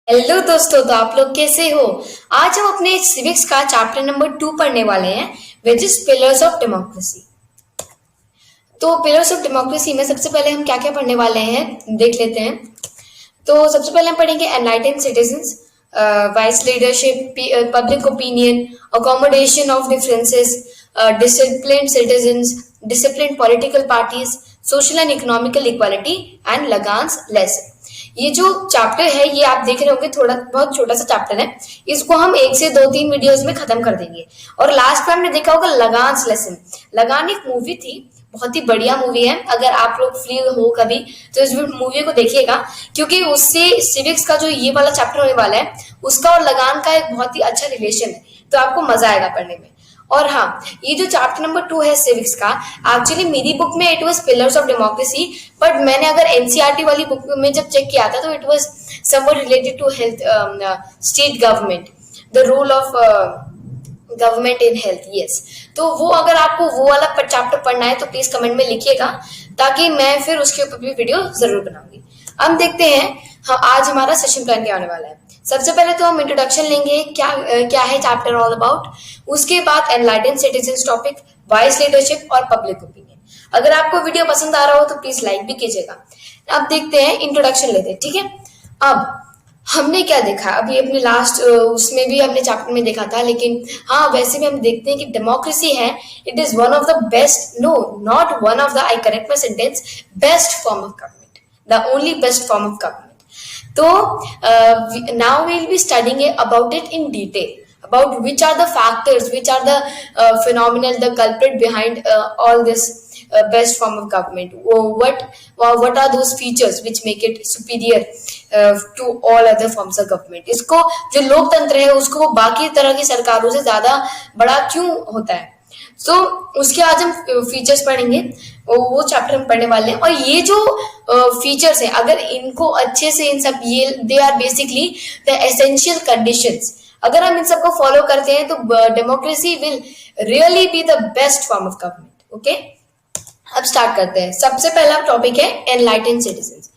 Hello दोस्तों, तो आप लोग कैसे हो। आज हम अपने सिविक्स का चैप्टर नंबर 2 पढ़ने वाले हैं, which is pillars of democracy. तो पिलर्स ऑफ डेमोक्रेसी में सबसे पहले हम क्या क्या पढ़ने वाले हैं देख लेते हैं। तो सबसे पहले हम पढ़ेंगे enlightened citizens, wise leadership, public opinion, accommodation of differences, disciplined citizens, disciplined political parties, social and economical equality and Lagaan's lesson. ये जो चैप्टर है ये आप देख रहे होंगे, थोड़ा बहुत छोटा सा चैप्टर है। इसको हम 1 से 2 3 वीडियोस में खत्म कर देंगे। और लास्ट में हमने देखा होगा लगान्स लेसन। लगान एक मूवी थी, बहुत ही बढ़िया मूवी है। अगर आप लोग फ्री हो कभी तो इस मूवी को देखिएगा, क्योंकि उससे सिविक्स का जो ये वाला चैप्टर होने वाला है उसका और लगान का एक बहुत ही अच्छा रिलेशन है, तो आपको मजा आएगा पढ़ने में। और हाँ, ये जो चैप्टर नंबर 2 है सिविक्स का, एक्चुअली मेरी बुक में it was pillars of democracy, but मैंने अगर एनसीईआरटी वाली बुक में जब चेक किया था तो it was somewhat related to health, state government, the role of government in health. Yes, तो वो अगर आपको वो वाला चैप्टर पढ़ना है तो प्लीज कमेंट में लिखिएगा, ताकि मैं फिर उसके ऊपर भी वीडियो जरूर बनाऊंगी। अब देखते हैं हम आज हमारा सेशन प्लान क्या होने वाला है। सबसे पहले तो हम इंट्रोडक्शन लेंगे, क्या है चैप्टर ऑल अबाउट। उसके बाद enlightened citizens topic, vice leadership और पब्लिक ओपिनियन। अगर आपको वीडियो पसंद आ रहा हो तो प्लीज लाइक भी कीजिएगा। अब देखते हैं, इंट्रोडक्शन लेते हैं, ठीक है। अब हमने क्या देखा अभी अपने लास्ट उसमें भी हमने चैप्टर में देखा था, लेकिन हाँ वैसे भी हम देखते हैं कि डेमोक्रेसी है, it is one of the best, no not one of the, I correct my sentence, best form of government, the only best form of government. तो now we'll be studying about it in detail, about which are the factors, which are the phenomenal, the culprit behind all this best form of government. What are those features which make it superior to all other forms of government? इसको जो लोकतंत्र है उसको वो बाकी तरह की सरकारों से ज्यादा बड़ा क्यों होता है। सो उसके आज हम फीचर्स पढ़ेंगे, वो चैप्टर हम पढ़ने वाले हैं। और ये जो फीचर्स हैं, अगर इनको अच्छे से इन सब, ये they are basically the essential conditions, अगर हम इन सबको फॉलो करते हैं तो democracy will really be the best form of government. Okay, अब स्टार्ट करते हैं। सबसे पहला टॉपिक है एनलाइटेंड सिटीजंस।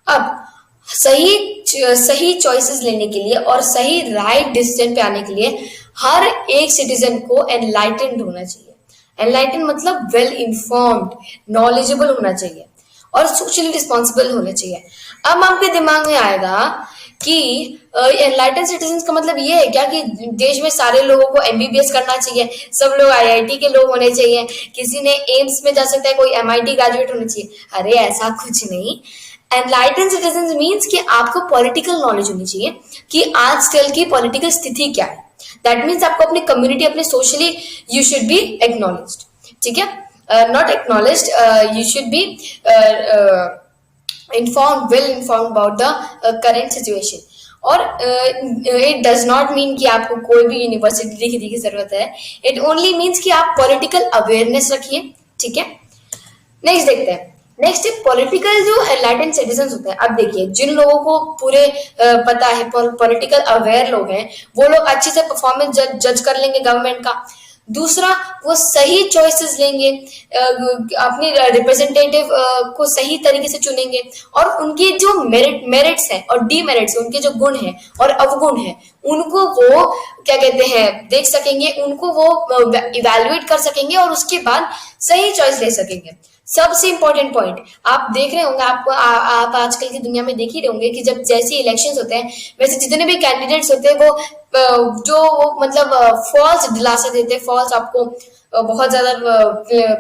अब सही चॉइसेस लेने के लिए और सही राइट डिसीजन पे आने के लिए हर एक सिटीजन को एनलाइटेंड होना चाहिए। एनलाइटेंड मतलब वेल इन्फॉर्म्ड, नॉलेजेबल होना चाहिए और सोशली रिस्पॉन्सिबल होना चाहिए। अब आपके दिमाग में आएगा कि एनलाइटेंड सिटीजन का मतलब ये है क्या कि देश में सारे लोगों को एमबीबीएस करना चाहिए, सब लोग आईआईटी के लोग होने चाहिए, किसी ने एम्स में जा सकता है, कोई एमआईटी ग्रेजुएट होना चाहिए। अरे ऐसा कुछ नहीं। एनलाइटेंड सिटीजन मीन्स कि आपको पॉलिटिकल नॉलेज होनी चाहिए कि आजकल की पॉलिटिकल स्थिति क्या है। दैट मीन्स आपको अपनी कम्युनिटी, अपने socially you should be acknowledged, ठीक है, not acknowledged, you should be informed, well informed about the current situation. और it does not mean कि आपको कोई भी यूनिवर्सिटी डिग्री की जरूरत है, it only means कि आप पॉलिटिकल अवेयरनेस रखिए, ठीक है। नेक्स्ट देखते हैं, नेक्स्ट है पॉलिटिकल जो एनलाइटेंड सिटीजंस होते हैं। अब देखिए, जिन लोगों को पूरे पता है, पॉलिटिकल अवेयर लोग हैं, वो लोग अच्छे से परफॉर्मेंस जज कर लेंगे गवर्नमेंट का। दूसरा, वो सही चॉइसेस लेंगे, अपने रिप्रेजेंटेटिव को सही तरीके से चुनेंगे, और उनके जो मेरिट्स हैं और डीमेरिट्स, उनके जो गुण हैं और अवगुण हैं, उनको वो क्या कहते हैं देख सकेंगे, उनको वो इवेल्युएट कर सकेंगे और उसके बाद सही चॉइस ले सकेंगे। सबसे इंपॉर्टेंट पॉइंट, आप देख रहे होंगे, आप आजकल की दुनिया में देख ही रहे होंगे कि जब जैसे इलेक्शंस होते हैं, वैसे जितने भी कैंडिडेट्स होते हैं वो मतलब फॉल्स दिलासा देते हैं, फॉल्स आपको बहुत ज्यादा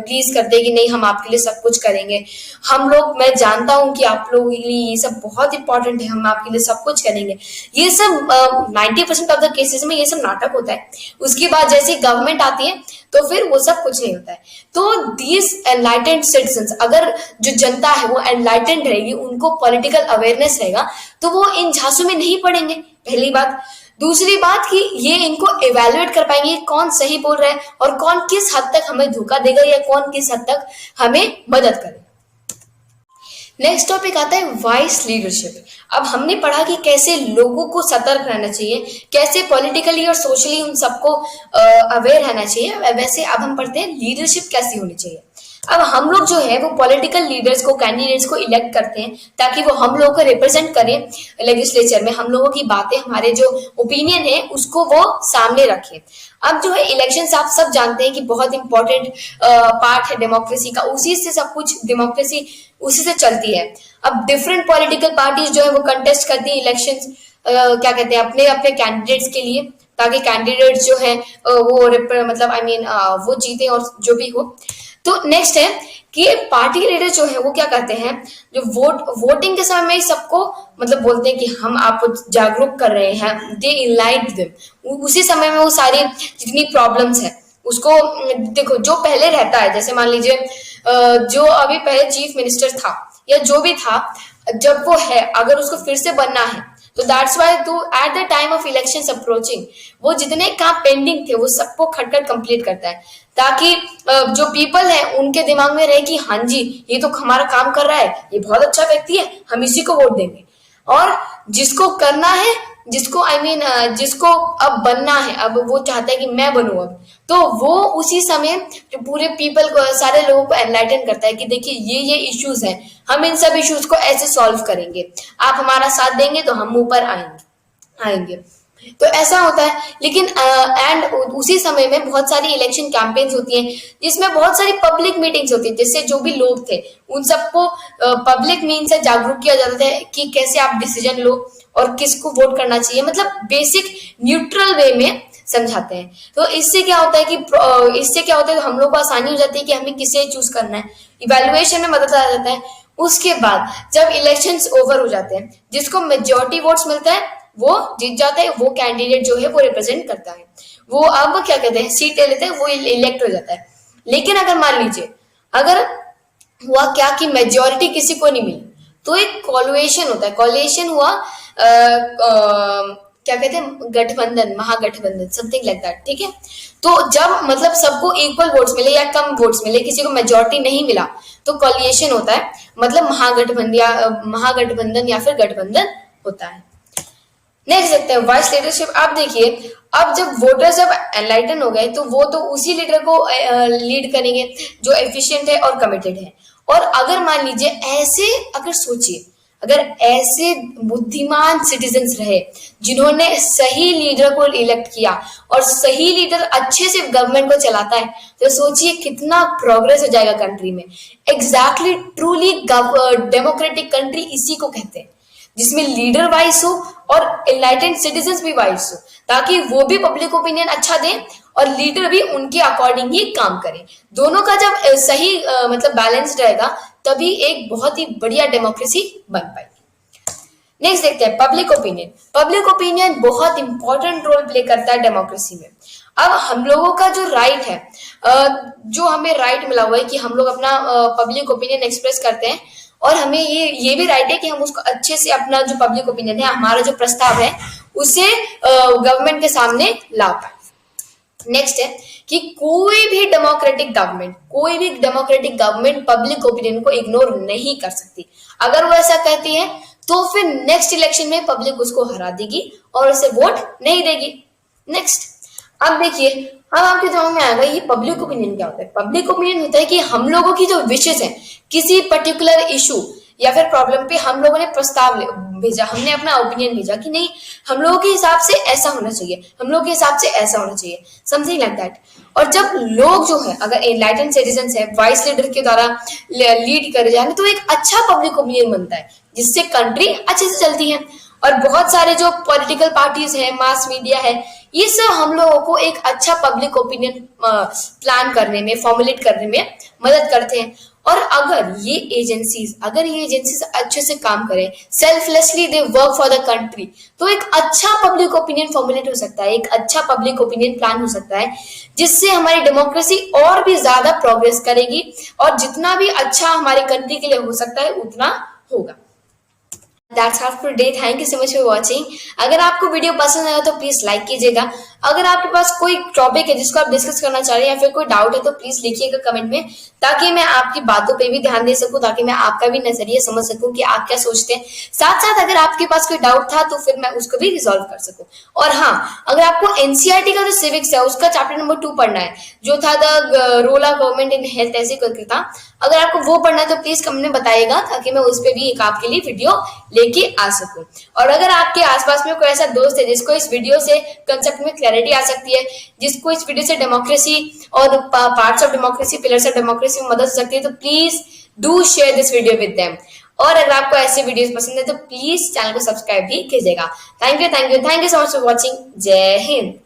प्लीज करते हैं कि नहीं हम आपके लिए सब कुछ करेंगे, हम लोग, मैं जानता हूं कि आप लोगों के लिए ये सब बहुत इंपॉर्टेंट है, हम आपके लिए सब कुछ करेंगे। ये सब 90% ऑफ द केसेस में ये सब नाटक होता है। उसके बाद जैसे गवर्नमेंट आती है तो फिर वो सब कुछ नहीं होता है। तो दीज एनलाइटेंड सिटीजंस, अगर जो जनता है वो एनलाइटेंड रहेगी, उनको पॉलिटिकल अवेयरनेस रहेगा, तो वो इन झांसों में नहीं पड़ेंगे, पहली बात। दूसरी बात कि ये इनको इवेल्युएट कर पाएंगे कौन सही बोल रहा है और कौन किस हद तक हमें धोखा देगा या कौन किस हद तक हमें मदद करेगा। नेक्स्ट टॉपिक आता है वाइस लीडरशिप। अब हमने पढ़ा कि कैसे लोगों को सतर्क रहना चाहिए, कैसे पॉलिटिकली और सोशली उन सबको अवेयर रहना चाहिए। वैसे अब हम पढ़ते हैं लीडरशिप कैसी होनी चाहिए। अब हम लोग जो है वो पॉलिटिकल लीडर्स को, कैंडिडेट्स को इलेक्ट करते हैं ताकि वो हम लोगों को रिप्रेजेंट करें लेजिस्लेचर में, हम लोगों की बातें, हमारे जो ओपिनियन है उसको वो सामने रखें। अब जो है इलेक्शंस आप सब जानते हैं कि बहुत इंपॉर्टेंट पार्ट है डेमोक्रेसी का, उसी से सब कुछ, डेमोक्रेसी उसी से चलती है। अब डिफरेंट पॉलिटिकल पार्टीज जो है वो कंटेस्ट करती है इलेक्शंस, क्या कहते हैं, अपने अपने कैंडिडेट्स के लिए, ताकि कैंडिडेट्स जो है वो मतलब वो जीते और जो भी हो। तो नेक्स्ट है कि पार्टी लीडर जो है वो क्या करते हैं, जो वोटिंग के समय में ही सबको मतलब बोलते हैं कि हम आपको जागरूक कर रहे हैं, दे इनलाइट देम, उसी समय में वो सारी जितनी प्रॉब्लम्स है उसको देखो, जो पहले रहता है, जैसे मान लीजिए जो अभी पहले चीफ मिनिस्टर था या जो भी था, जब वो है अगर उसको फिर से बनना है तो दैट्स वाई तो at the time of elections approaching वो जितने काम पेंडिंग थे वो सबको खटखट कंप्लीट करता है, ताकि जो पीपल है उनके दिमाग में रहे कि हाँ जी ये तो हमारा काम कर रहा है, ये बहुत अच्छा व्यक्ति है, हम इसी को वोट देंगे। और जिसको करना है, जिसको जिसको अब बनना है, अब वो चाहता है कि मैं बनूं अब, तो वो उसी समय जो पूरे पीपल को, सारे लोगों को एनलाइटन करता है कि देखिए ये इश्यूज हैं, हम इन सब इश्यूज को ऐसे सॉल्व करेंगे, आप हमारा साथ देंगे तो हम ऊपर आएंगे। तो ऐसा होता है। लेकिन एंड उसी समय में बहुत सारी इलेक्शन कैंपेन्स होती हैं जिसमें बहुत सारी पब्लिक मीटिंग्स होती है, जिससे जो भी लोग थे उन सबको पब्लिक मीन से जागरूक किया जाता है कि कैसे आप डिसीजन लो और किसको वोट करना चाहिए, मतलब बेसिक न्यूट्रल वे में समझाते हैं। तो इससे क्या होता है कि हम लोग को आसानी हो जाती है कि हमें किसे चूज करना है, इवेल्युएशन में मदद आ जाता है। उसके बाद जब इलेक्शंस ओवर हो जाते हैं, जिसको मेजोरिटी वोट्स मिलता है वो जीत जाता है, वो कैंडिडेट जो है वो रिप्रेजेंट करता है, वो अब क्या कहते हैं सीट ले लेते हैं, वो इलेक्ट हो जाता है। लेकिन अगर मान लीजिए अगर हुआ क्या कि मेजोरिटी किसी को नहीं मिली, तो एक कॉलिएशन होता है, कॉलिएशन हुआ क्या कहते हैं गठबंधन, महागठबंधन, समथिंग लाइक दैट, ठीक है। तो जब मतलब सबको इक्वल वोट्स मिले या कम वोट्स मिले, किसी को मेजोरिटी नहीं मिला, तो कॉलिएशन होता है, मतलब महागठबंधन या फिर गठबंधन होता है। नेक्स्ट देखते हैं वाइस लीडरशिप। आप देखिए अब जब वोटर्स जब एनलाइटन हो गए तो वो तो उसी लीडर को लीड करेंगे जो एफिशिएंट है और कमिटेड है। और अगर मान लीजिए ऐसे, अगर सोचिए अगर ऐसे बुद्धिमान सिटीजन्स रहे जिन्होंने सही लीडर को इलेक्ट किया और सही लीडर अच्छे से गवर्नमेंट को चलाता है, तो सोचिए कितना प्रोग्रेस हो जाएगा कंट्री में। एग्जैक्टली ट्रूली डेमोक्रेटिक कंट्री इसी को कहते हैं, जिसमें लीडर वाइज हो और एनलाइटेंड सिटीजन्स भी वाइज हो, ताकि वो भी पब्लिक ओपिनियन अच्छा दें और लीडर भी उनके अकॉर्डिंग ही काम करे। दोनों का जब सही मतलब बैलेंस्ड रहेगा तभी एक बहुत ही बढ़िया डेमोक्रेसी बन पाएगी। नेक्स्ट देखते हैं पब्लिक ओपिनियन। पब्लिक ओपिनियन बहुत इंपॉर्टेंट रोल प्ले करता है डेमोक्रेसी में। अब हम लोगों का जो राइट है, जो हमें राइट मिला हुआ है कि हम लोग अपना पब्लिक ओपिनियन एक्सप्रेस करते हैं, और हमें ये भी राइट है कि हम उसको अच्छे से अपना जो पब्लिक ओपिनियन है, हमारा जो प्रस्ताव है उसे गवर्नमेंट के सामने ला पाए। नेक्स्ट है कि कोई भी डेमोक्रेटिक गवर्नमेंट पब्लिक ओपिनियन को इग्नोर नहीं कर सकती। अगर वो ऐसा कहती है तो फिर नेक्स्ट इलेक्शन में पब्लिक उसको हरा देगी और उसे वोट नहीं देगी। नेक्स्ट, अब देखिए, अब आपके दिमाग में आएगा ये पब्लिक ओपिनियन क्या होता है। पब्लिक ओपिनियन होता है कि हम लोगों की जो विशेष है किसी पर्टिकुलर इशू या फिर प्रॉब्लम पे हम लोगों ने प्रस्ताव भेजा, हमने अपना ओपिनियन भेजा कि नहीं हम लोगों के हिसाब से ऐसा होना चाहिए, हम लोगों के हिसाब से ऐसा होना चाहिए, समथिंग लाइक दैट। और जब लोग जो है अगर एनलाइटेंड सिटीजन्स है वाइस लीडर के द्वारा लीड करे जाए तो एक अच्छा पब्लिक ओपिनियन बनता है जिससे कंट्री अच्छे से चलती है। और बहुत सारे जो पॉलिटिकल पार्टीज है, मास मीडिया है, ये सब हम लोगों को एक अच्छा पब्लिक ओपिनियन प्लान करने में, फॉर्मुलेट करने में मदद करते हैं। और अगर ये एजेंसीज अच्छे से काम करें, selflessly they work for the country, तो एक अच्छा पब्लिक ओपिनियन फॉर्मुलेट हो सकता है, एक अच्छा पब्लिक ओपिनियन प्लान हो सकता है, जिससे हमारी डेमोक्रेसी और भी ज्यादा प्रोग्रेस करेगी और जितना भी अच्छा हमारी कंट्री के लिए हो सकता है उतना होगा। That's all for today. Thank you so much for watching. अगर आपको वीडियो पसंद आया तो प्लीज लाइक कीजिएगा। अगर आपके पास कोई टॉपिक है जिसको आप डिस्कस करना चाह रहे हैं या फिर कोई डाउट है तो प्लीज लिखिएगा कमेंट में, ताकि मैं आपकी बातों पे भी ध्यान दे सकूं, ताकि मैं आपका भी नजरिया समझ सकूं कि आप क्या सोचते हैं। साथ साथ अगर आपके पास कोई डाउट था तो फिर मैं उसको भी रिजॉल्व कर सकूं। और हाँ, अगर आपको एनसीईआरटी का जो सिविक्स है उसका चैप्टर नंबर 2 पढ़ना है, जो था the role of government in health, ऐसे करके था, अगर आपको वो पढ़ना है तो प्लीज कमेंट में बताइएगा, ताकि मैं उस पर भी एक आपके लिए वीडियो लेके आ सकूं। और अगर आपके आसपास में कोई ऐसा दोस्त है जिसको इस वीडियो से कंसेप्ट में क्लैरिटी आ सकती है, जिसको इस वीडियो से डेमोक्रेसी और parts of democracy, pillars of democracy में मदद हो सकती है, तो please do share this video with them. और अगर आपको ऐसे वीडियोस पसंद है तो प्लीज चैनल को सब्सक्राइब भी कीजिएगा। Thank you so much for watching. जय हिंद।